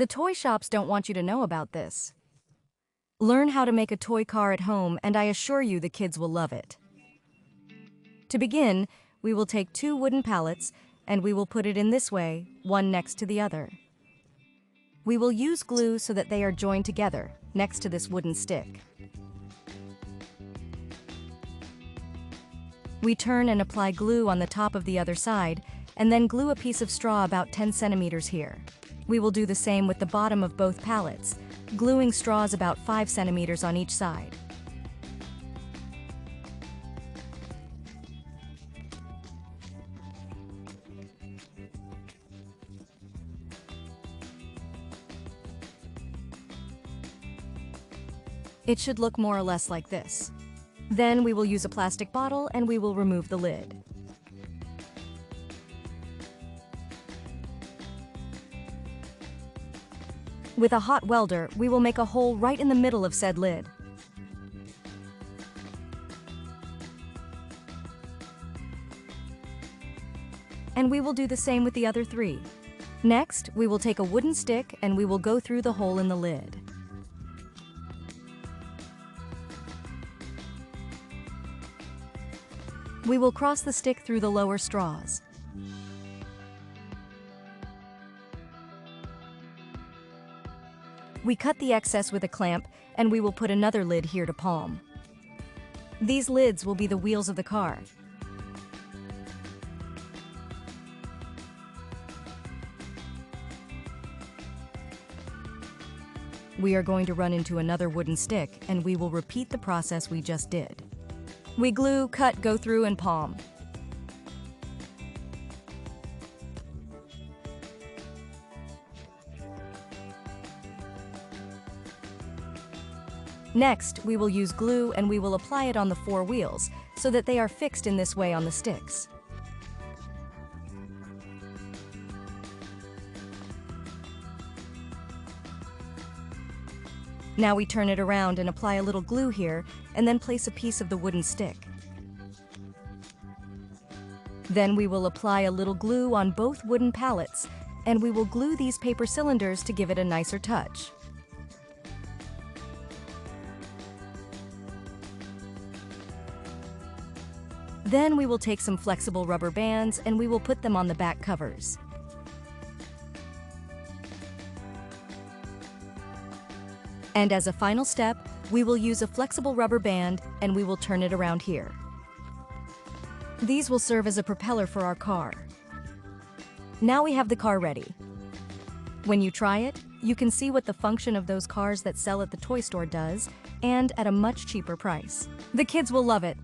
The toy shops don't want you to know about this. Learn how to make a toy car at home, and I assure you the kids will love it. To begin, we will take 2 wooden pallets and we will put it in this way, one next to the other. We will use glue so that they are joined together, next to this wooden stick. We turn and apply glue on the top of the other side, and then glue a piece of straw about 10 centimeters here. We will do the same with the bottom of both pallets, gluing straws about 5 centimeters on each side. It should look more or less like this. Then we will use a plastic bottle and we will remove the lid. With a hot welder, we will make a hole right in the middle of said lid. And we will do the same with the other 3. Next, we will take a wooden stick and we will go through the hole in the lid. We will cross the stick through the lower straws. We cut the excess with a clamp, and we will put another lid here to palm. These lids will be the wheels of the car. We are going to run into another wooden stick, and we will repeat the process we just did. We glue, cut, go through, and palm. Next, we will use glue and we will apply it on the 4 wheels so that they are fixed in this way on the sticks. Now we turn it around and apply a little glue here and then place a piece of the wooden stick. Then we will apply a little glue on both wooden pallets and we will glue these paper cylinders to give it a nicer touch. Then we will take some flexible rubber bands and we will put them on the back covers. And as a final step, we will use a flexible rubber band and we will turn it around here. These will serve as a propeller for our car. Now we have the car ready. When you try it, you can see what the function of those cars that sell at the toy store does, and at a much cheaper price. The kids will love it.